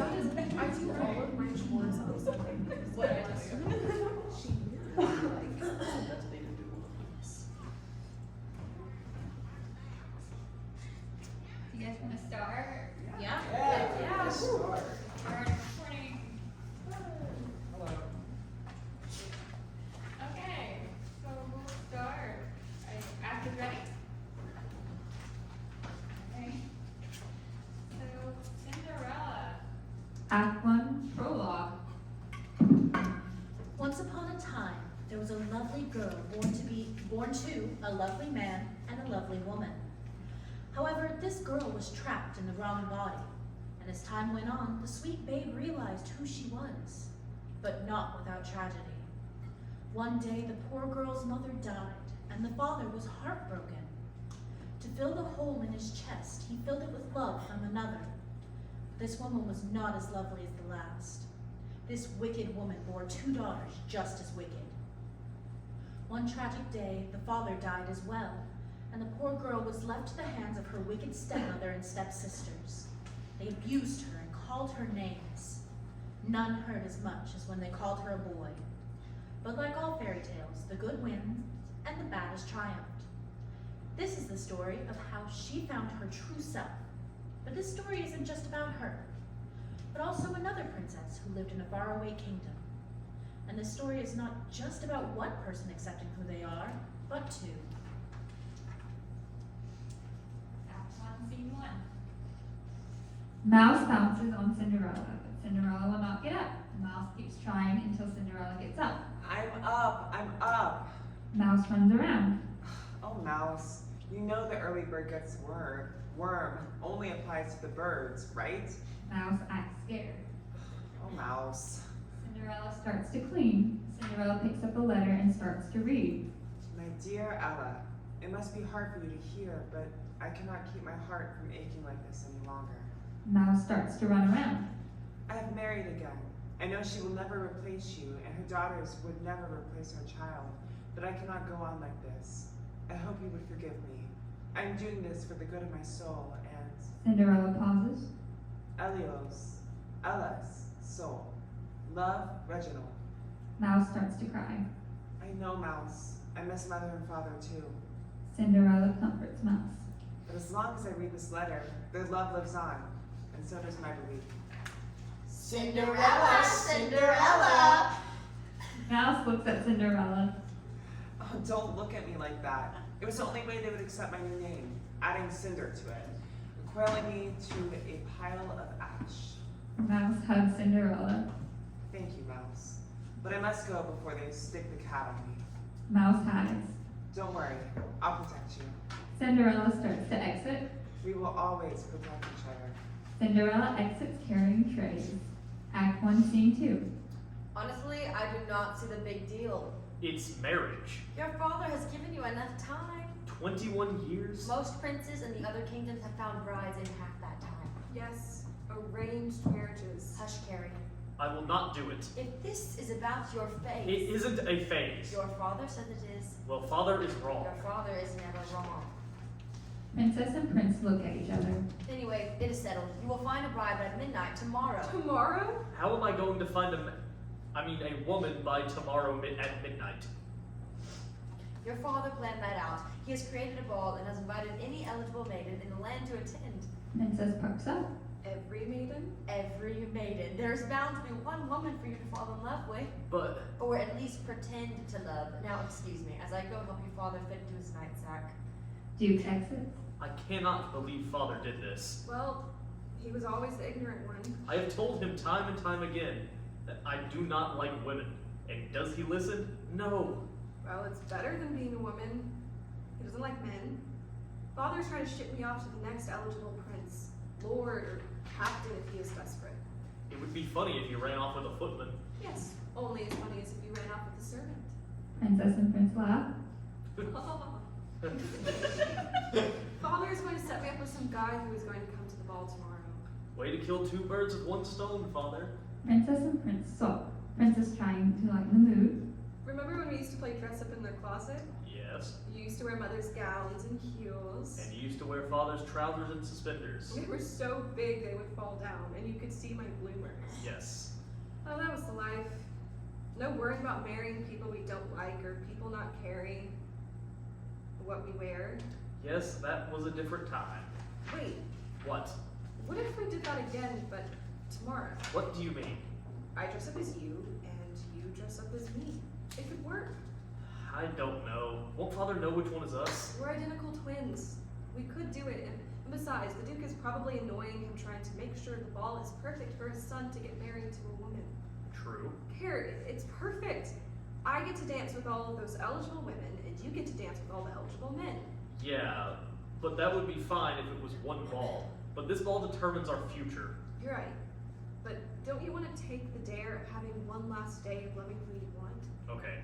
That is, I do all of my chores on Sunday. What I just You guys want to start? Yeah. Yeah. Start. Morning. Hello. Okay, so we'll start. Are you actors ready? Okay. So, Cinderella. Act 1, prologue. Once upon a time, there was a lovely girl born to a lovely man and a lovely woman. However, this girl was trapped in the wrong body, and as time went on, the sweet babe realized who she was, but not without tragedy. One day, the poor girl's mother died, and the father was heartbroken. To fill the hole in his chest, he filled it with love from another. This woman was not as lovely as the last. This wicked woman bore 2 daughters just as wicked. One tragic day, the father died as well, and the poor girl was left to the hands of her wicked stepmother and stepsisters. They abused her and called her names. None hurt as much as when they called her a boy. But like all fairy tales, the good wins and the bad has triumphed. This is the story of how she found her true self. But this story isn't just about her, but also another princess who lived in a faraway kingdom. And the story is not just about one person accepting who they are, but 2. Act 1, Scene 1. Mouse bounces on Cinderella, but Cinderella will not get up. The mouse keeps trying until Cinderella gets up. I'm up. Mouse runs around. Oh, Mouse, you know the early bird gets worm. Worm only applies to the birds, right? Mouse acts scared. Oh, Mouse. Cinderella starts to clean. Cinderella picks up a letter and starts to read. My dear Ella, it must be hard for you to hear, but I cannot keep my heart from aching like this any longer. Mouse starts to run around. I have married again. I know she will never replace you, and her daughters would never replace her child, but I cannot go on like this. I hope you would forgive me. I'm doing this for the good of my soul and Cinderella pauses. Ella's soul. Love, Reginald. Mouse starts to cry. I know, Mouse. I miss mother and father too. Cinderella comforts Mouse. But as long as I read this letter, their love lives on, and so does my belief. Cinderella, Cinderella. Mouse looks at Cinderella. Oh, don't look at me like that. It was the only way they would accept my new name, adding cinder to it, coiling me to a pile of ash. Mouse hugs Cinderella. Thank you, Mouse. But I must go before they stick the cat on me. Mouse hides. Don't worry, I'll protect you. Cinderella starts to exit. We will always protect each other. Cinderella exits carrying trays. Act 1, Scene 2. Honestly, I do not see the big deal. It's marriage. Your father has given you enough time. 21 years? Most princes in the other kingdoms have found brides in half that time. Yes, arranged marriages. Hush, Carrie. I will not do it. If this is about your faith, It isn't a phase. your father says it is. Well, father is wrong. Your father is never wrong. Princess and Prince look at each other. Anyway, it is settled. You will find a bride by midnight tomorrow. Tomorrow? How am I going to find a woman by tomorrow at midnight? Your father planned that out. He has created a ball and has invited any eligible maiden in the land to attend. Princess perks up. Every maiden? Every maiden. There's bound to be one woman for you to fall in love with. But Or at least pretend to love. Now, excuse me, as I go help your father fit into his nightsack. Duke exits. I cannot believe father did this. Well, he was always the ignorant one. I have told him time and time again that I do not like women. And does he listen? No. Well, it's better than being a woman. He doesn't like men. Father's trying to ship me off to the next eligible prince, lord, or captain if he is desperate. It would be funny if you ran off with a footman. Yes, only as funny as if you ran off with a servant. Princess and Prince laugh. Father is going to set me up with some guy who is going to come to the ball tomorrow. Way to kill 2 birds with 1 stone, father. Princess and Prince sulk. Princess trying to lighten the mood. Remember when we used to play dress up in their closet? Yes. You used to wear mother's gowns and heels. And you used to wear father's trousers and suspenders. They were so big they would fall down, and you could see my bloomers. Yes. Oh, that was the life. No worrying about marrying people we don't like or people not caring what we wear. Yes, that was a different time. Wait, What? what if we did that again, but tomorrow? What do you mean? I dress up as you, and you dress up as me. It could work. I don't know. Won't father know which one is us? We're identical twins. We could do it, and besides, the Duke is probably annoying him trying to make sure the ball is perfect for his son to get married to a woman. True. Here, it's perfect. I get to dance with all of those eligible women, and you get to dance with all the eligible men. Yeah, but that would be fine if it was one ball. But this ball determines our future. You're right. But don't you want to take the dare of having one last day of loving who you want? Okay.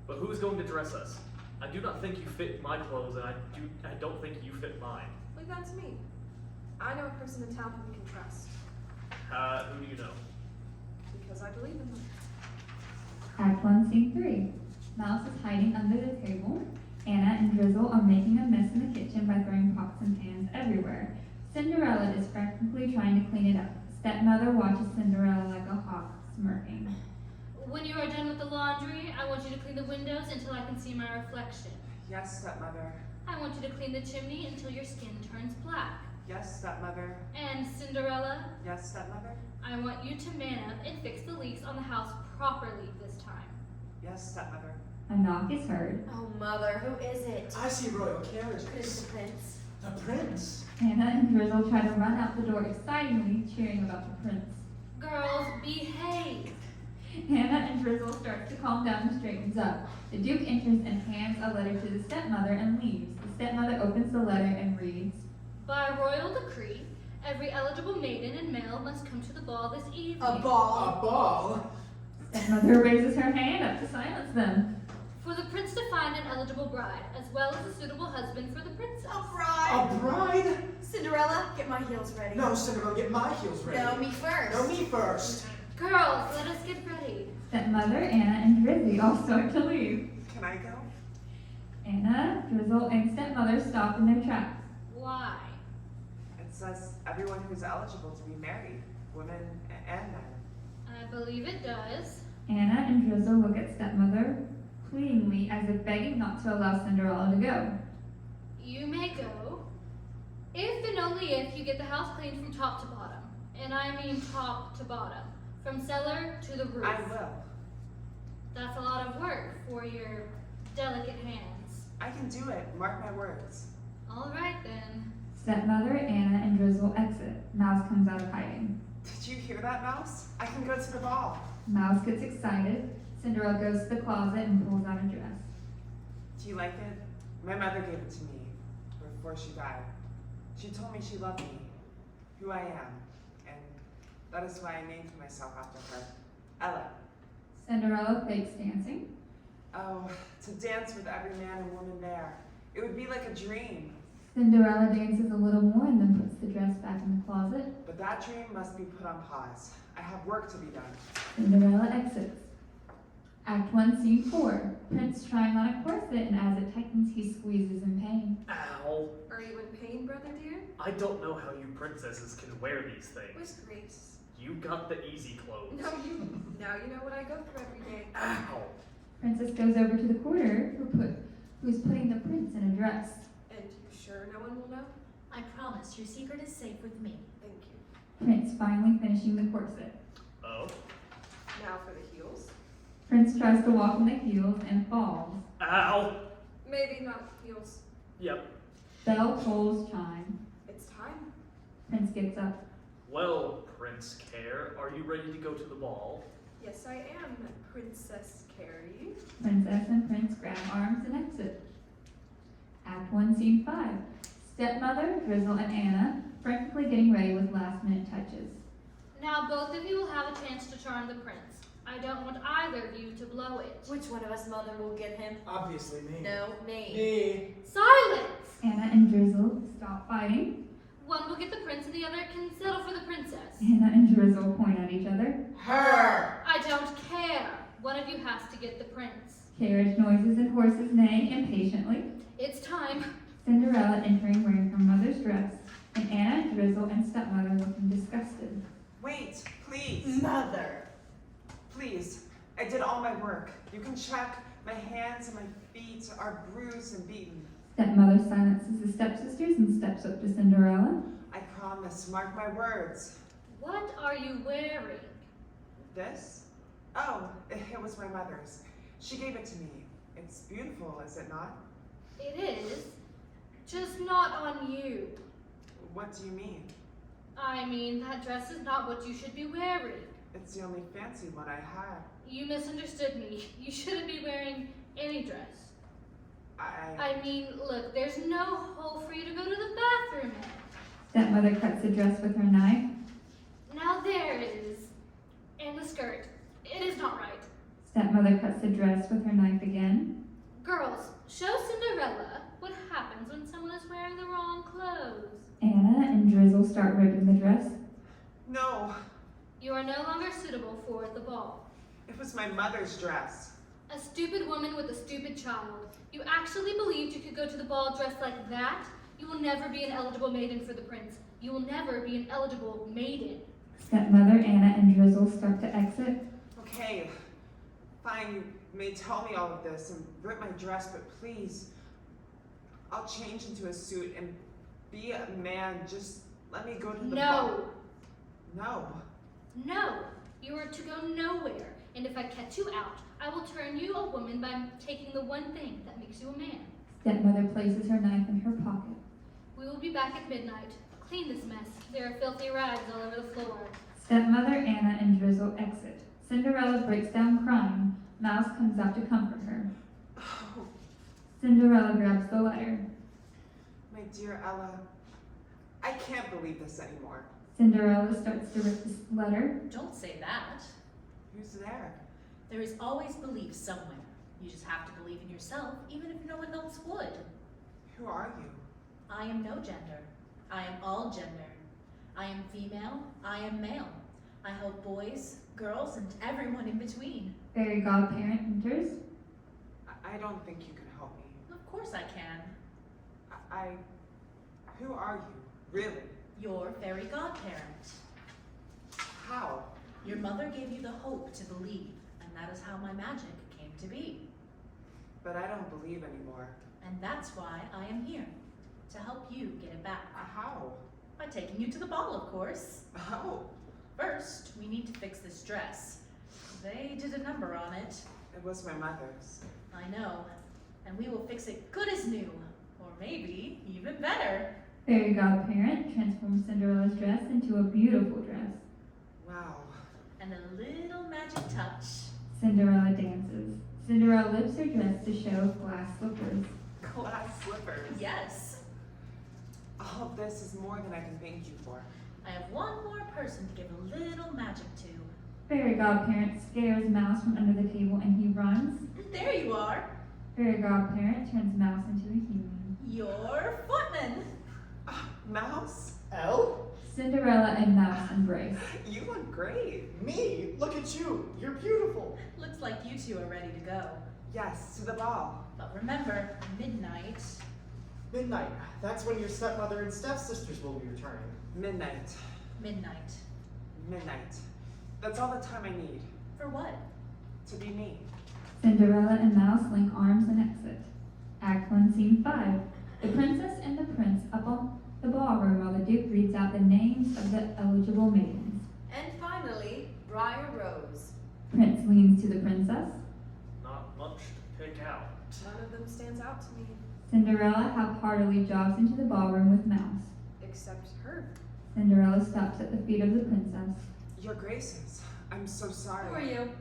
But who's going to dress us? I do not think you fit my clothes, and I don't think you fit mine. Leave that to me. I know a person in town who we can trust. Who do you know? Because I believe in them. Act 1, Scene 3. Mouse is hiding under the table. Anna and Drizzle are making a mess in the kitchen by throwing pots and pans everywhere. Cinderella is frantically trying to clean it up. Stepmother watches Cinderella like a hawk, smirking. When you are done with the laundry, I want you to clean the windows until I can see my reflection. Yes, stepmother. I want you to clean the chimney until your skin turns black. Yes, stepmother. And Cinderella, Yes, stepmother. I want you to man up and fix the leaks on the house properly this time. Yes, stepmother. A knock is heard. Oh, mother, who is it? I see royal Could it be carriages. the prince? The prince. Anna and Drizzle try to run out the door excitedly, cheering about the prince. Girls, behave. Anna and Drizzle starts to calm down and straightens up. The Duke enters and hands a letter to the stepmother and leaves. The stepmother opens the letter and reads, By royal decree, every eligible maiden and male must come to the ball this evening. A ball. Stepmother raises her hand up to silence them. For the prince to find an eligible bride, as well as a suitable husband for the princess. A bride! A bride? Cinderella, get my heels ready. No, Cinderella, get my heels ready. No, me first. No, me first. Girls, let us get ready. Stepmother, Anna, and Drizzy all start to leave. Can I go? Anna, Drizzle, and stepmother stop in their tracks. Why? It says everyone who's eligible to be married, women and men. I believe it does. Anna and Drizzle look at stepmother pleadingly as if begging not to allow Cinderella to go. You may go, if and only if you get the house cleaned from top to bottom. And I mean top to bottom. From cellar to the roof. I will. That's a lot of work for your delicate hands. I can do it. Mark my words. All right then. Stepmother, Anna, and Drizzle exit. Mouse comes out of hiding. Did you hear that, Mouse? I can go to the ball. Mouse gets excited. Cinderella goes to the closet and pulls out a dress. Do you like it? My mother gave it to me before she died. She told me she loved me, who I am, and that is why I named myself after her, Ella. Cinderella fakes dancing. Oh, to dance with every man and woman there. It would be like a dream. Cinderella dances a little more and then puts the dress back in the closet. But that dream must be put on pause. I have work to be done. Cinderella exits. Act 1, Scene 4. Prince trying on a corset, and as it tightens, he squeezes in pain. Ow. Are you in pain, brother dear? I don't know how you princesses can wear these things. With grace. You got the easy clothes. Now you know what I go through every day. Ow. Princess goes over to the porter, who's putting the prince in a dress. And you sure no one will know? I promise your secret is safe with me. Thank you. Prince finally finishing the corset. Oh. Now for the heels. Prince tries to walk in the heels and falls. Ow. Maybe not heels. Yep. Bell tolls chime. It's time. Prince gets up. Well, Prince Care, are you ready to go to the ball? Yes, I am, Princess Carrie. Princess and Prince grab arms and exit. Act 1, Scene 5. Stepmother, Drizzle, and Anna frantically getting ready with last-minute touches. Now both of you will have a chance to charm the prince. I don't want either of you to blow it. Which one of us, mother, will get him? Obviously me. No, me. Me. Silence! Anna and Drizzle stop fighting. One will get the prince and the other can settle for the princess. Anna and Drizzle point at each other. Her. I don't care. One of you has to get the prince. Carriage noises and horses neigh impatiently. It's time. Cinderella entering wearing her mother's dress, and Anna, Drizzle, and stepmother looking disgusted. Wait, please. Mother. Please. I did all my work. You can check. My hands and my feet are bruised and beaten. Stepmother silences the stepsisters and steps up to Cinderella. I promise. Mark my words. What are you wearing? This? Oh, it was my mother's. She gave it to me. It's beautiful, is it not? It is. Just not on you. What do you mean? I mean, that dress is not what you should be wearing. It's the only fancy one I had. You misunderstood me. You shouldn't be wearing any dress. I mean, look, there's no hole for you to go to the bathroom in. Stepmother cuts the dress with her knife. Now there it is. And the skirt. It is not right. Stepmother cuts the dress with her knife again. Girls, show Cinderella what happens when someone is wearing the wrong clothes. Anna and Drizzle start ripping the dress. No, You are no longer suitable for the ball. it was my mother's dress. A stupid woman with a stupid child. You actually believed you could go to the ball dressed like that? You will never be an eligible maiden for the prince. You will never be an eligible maiden. Stepmother, Anna, and Drizzle start to exit. Okay, fine, you may tell me all of this and rip my dress, but please, I'll change into a suit and be a man. Just let me go to the No, ball. No. no. You are to go nowhere. And if I catch you out, I will turn you a woman by taking the one thing that makes you a man. Stepmother places her knife in her pocket. We will be back at midnight. Clean this mess. There are filthy rags all over the floor. Stepmother, Anna, and Drizzle exit. Cinderella breaks down crying. Mouse comes out to comfort her. Oh, Cinderella grabs the letter. my dear Ella, I can't believe this anymore. Cinderella starts to rip the letter. Don't say that. Who's there? There is always belief somewhere. You just have to believe in yourself, even if no one else would. Who are you? I am no gender. I am all gender. I am female. I am male. I help boys, girls, and everyone in between. Fairy godparent enters. I don't think you can help me. Of course I can. Who are you? Really? Your fairy godparent. How? Your mother gave you the hope to believe, and that is how my magic came to be. But I don't believe anymore. And that's why I am here, to help you get it back. How? By taking you to the ball, of course. How? First, we need to fix this dress. They did a number on it. It was my mother's. I know. And we will fix it good as new. Or maybe even better. Fairy godparent transforms Cinderella's dress into a beautiful dress. Wow. And a little magic touch. Cinderella dances. Cinderella lifts her dress to show glass slippers. Glass slippers. Yes. All of this is more than I can thank you for. I have one more person to give a little magic to. Fairy godparent scares Mouse from under the table and he runs. There you are. Fairy godparent turns Mouse into a human. Your footman. Mouse? Elle? Cinderella and Mouse embrace. You look great. Me? Look at you. You're beautiful. Looks like you two are ready to go. Yes, to the ball. But remember, midnight. Midnight. That's when your stepmother and stepsisters will be returning. Midnight. Midnight. Midnight. That's all the time I need For what? to be me. Cinderella and Mouse link arms and exit. Act 1, Scene 5. The princess and the prince up on the ballroom while the duke reads out the names of the eligible maidens. And finally, Briar Rose. Prince leans to the princess. Not much to pick out. None of them stands out to me, Cinderella half-heartedly jogs into the ballroom with Mouse. except her. Cinderella stops at the feet of the princess. Your Graces, I'm so sorry. Who are you?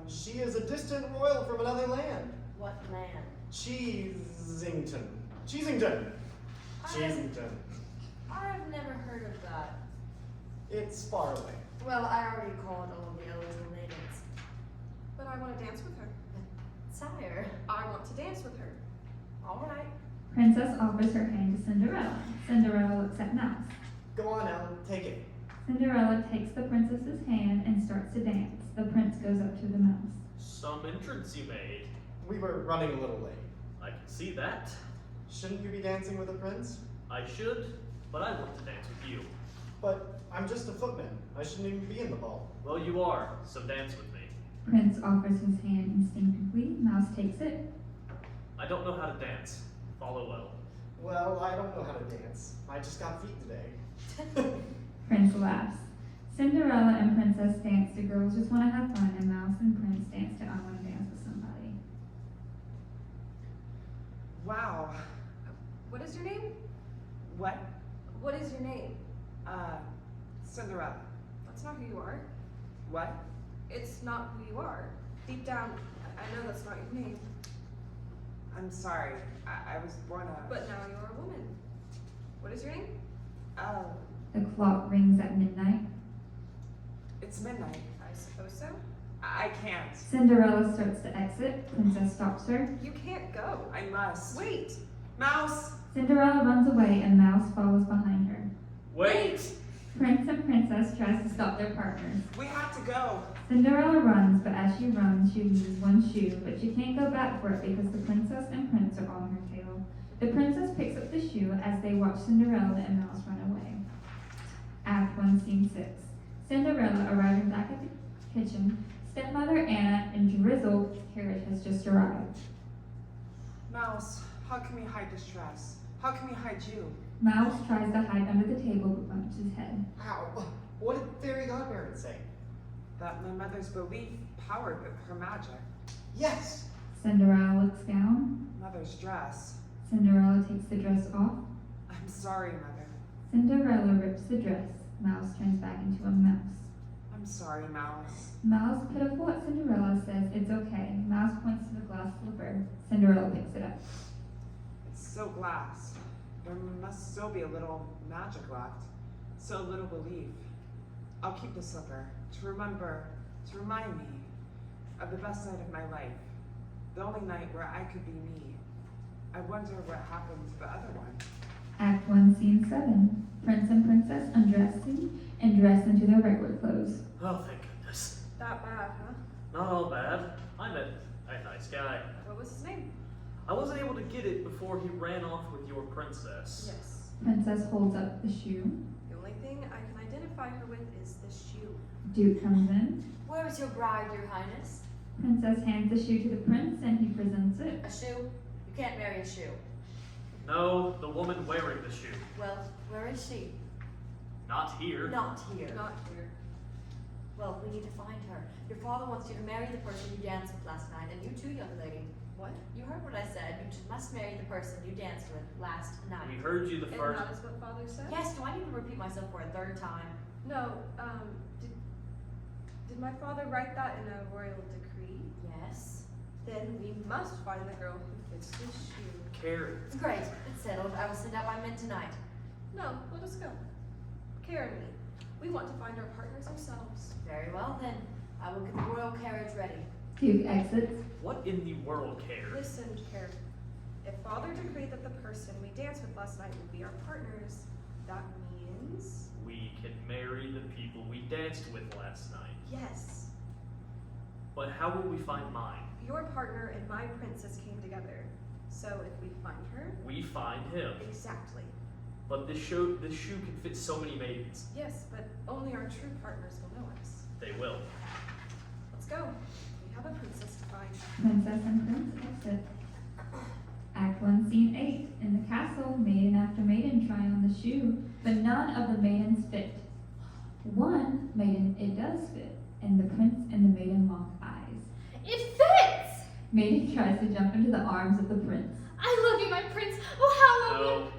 She is a distant royal from another land. What land? Cheesington. Cheesington. Cheesington. I've never heard of that. It's far away. Well, I already called all of the eligible maidens. But I want to dance with her. Sire. I want to dance with her. All right. Princess offers her hand to Cinderella. Cinderella looks at Mouse. Go on, Ellen. Take it. Cinderella takes the princess's hand and starts to dance. The prince goes up to the mouse. Some entrance you made. We were running a little late. I can see that. Shouldn't you be dancing with the prince? I should, but I want to dance with you. But I'm just a footman. I shouldn't even be in the ball. Well, you are, so dance with me. Prince offers his hand instinctively. Mouse takes it. I don't know how to dance. Follow well. Well, I don't know how to dance. I just got feet today. Prince laughs. Cinderella and Princess dance to Girls Just Want to Have Fun, and Mouse and Prince dance to I Want to Dance with Somebody. Wow. What is your name? What? What is your name? Cinderella. That's not who you are. What? It's not who you are. Deep down, I know that's not your name. I'm sorry. I was born a. But now you are a woman. What is your name? Oh, The clock rings at midnight. it's midnight. I suppose so. I can't. Cinderella starts to exit. Princess stops her. You can't go. I must. Wait. Mouse! Cinderella runs away and Mouse follows behind her. Wait! Prince and Princess tries to stop their partners. We have to go. Cinderella runs, but as she runs, she loses one shoe, but she can't go back for it because the princess and prince are on her tail. The princess picks up the shoe as they watch Cinderella and Mouse run away. Act 1, Scene 6. Cinderella arriving back at the kitchen. Stepmother Anna and Drizzle's carriage has just arrived. Mouse, how can we hide this dress? How can we hide you? Mouse tries to hide under the table but bumps his head. Ow! What did Fairy Godparent say? That my mother's belief powered her magic. Yes! Cinderella looks down. Mother's dress. Cinderella takes the dress off. I'm sorry, Mother. Cinderella rips the dress. Mouse turns back into a mouse. I'm sorry, Mouse. Mouse, pitiful at Cinderella, says it's okay. Mouse points to the glass slipper. Cinderella picks it up. It's so glass. There must still be a little magic left. So little belief. I'll keep the slipper to remind me of the best night of my life. The only night where I could be me. I wonder what happened to the other one. Act 1, Scene 7. Prince and Princess undressing and dress into their regular clothes. Oh, thank goodness. That bad, huh? Not all bad. I met a nice guy. What was his name? I wasn't able to get it before he ran off with your princess. Yes. Princess holds up the shoe. The only thing I can identify her with is this shoe. Duke comes in. Where is your bride, your highness? Princess hands the shoe to the prince and he presents it. A shoe? You can't marry a shoe. No, the woman wearing the shoe. Well, where is she? Not here. Not here. Not here. Well, we need to find her. Your father wants you to marry the person you danced with last night, and you too, young lady. What? You heard what I said. You must marry the person you danced with last night. We heard you the And first. that is what father said? Yes, do I need to repeat myself for a third time? No, did my father write that in a royal decree? Yes. Then we must find the girl who fits this shoe. Carrie. It's great. It's settled. I will send out my men tonight. No, let us go. Kara and me. We want to find our partners ourselves. Very well then. I will get the royal carriage ready. Duke exits. What in the world, Carrie? Listen, Kara. If father decreed that the person we danced with last night would be our partners, that means We can marry the people we danced with last night. yes. But how will we find mine? Your partner and my princess came together. So if we find her, We find him. exactly. But this shoe can fit so many maidens. Yes, but only our true partners will know us. They will. Let's go. We have a princess to find. Princess and prince exit. Act 1, Scene 8. In the castle, maiden after maiden try on the shoe, but none of the maidens fit. One maiden it does fit, and the prince and the maiden lock eyes. It fits! Maiden tries to jump into the arms of the prince. I love you, my prince. Oh, how No, lovely.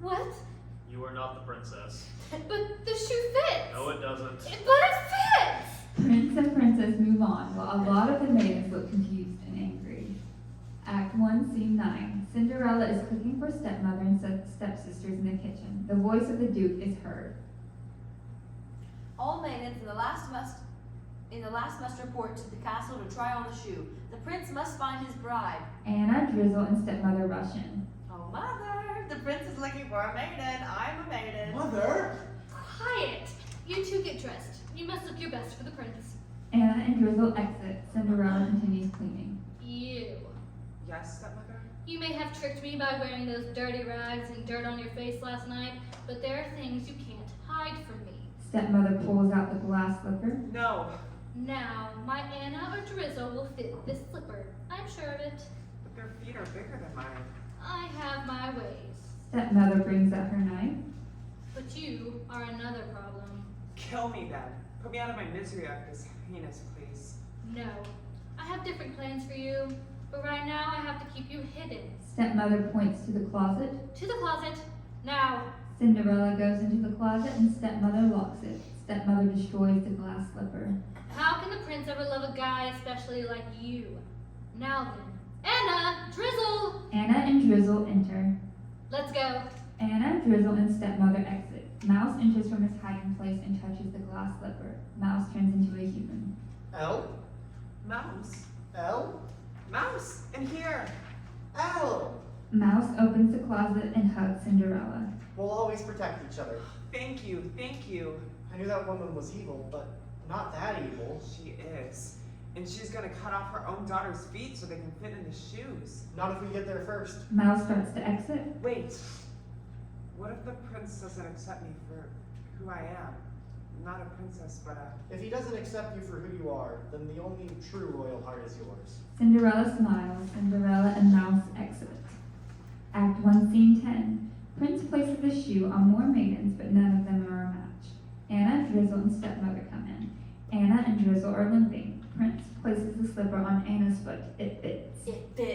What? you are not the princess. But the shoe fits. No, it doesn't. But it fits! Prince and princess move on, while a lot of the maidens look confused and angry. Act 1, Scene 9. Cinderella is cooking for stepmother and stepsisters in the kitchen. The voice of the Duke is heard. All maidens in the last must report to the castle to try on the shoe. The prince must find his bride. Anna, Drizzle, and stepmother rush in. Oh, mother! The prince is looking for a maiden. I'm a maiden. Mother! Quiet. You two get dressed. You must look your best for the prince. Anna and Drizzle exit. Cinderella continues cleaning. You. Yes, stepmother? You may have tricked me by wearing those dirty rags and dirt on your face last night, but there are things you can't hide from me. Stepmother pulls out the glass slipper. No, Now, my Anna or Drizzle will fit this slipper. I'm sure of it. but their feet are bigger than mine. I have my ways. Stepmother brings out her knife. But you are another problem. Kill me then. Put me out of my misery at this heinous place. No. I have different plans for you, but right now I have to keep you hidden. Stepmother points to the closet. To the closet. Now. Cinderella goes into the closet and stepmother locks it. Stepmother destroys the glass slipper. How can the prince ever love a guy especially like you? Now then. Anna! Drizzle! Anna and Drizzle enter. Let's go. Anna, Drizzle, and stepmother exit. Mouse enters from his hiding place and touches the glass slipper. Mouse turns into a human. L? Mouse? L? Mouse! In here! L! Mouse opens the closet and hugs Cinderella. We'll always protect each other. Thank you, thank you. I knew that woman was evil, but not that evil. She is. And she's gonna cut off her own daughter's feet so they can fit in the shoes. Not if we get there first. Mouse starts to exit. Wait. What if the prince doesn't accept me for who I am? Not a princess, but a... If he doesn't accept you for who you are, then the only true royal heart is yours. Cinderella smiles. Cinderella and Mouse exit. Act 1, Scene 10. Prince places a shoe on more maidens, but none of them are a match. Anna, Drizzle, and stepmother come in. Anna and Drizzle are limping. Prince places the slipper on Anna's foot. It fits. It fits.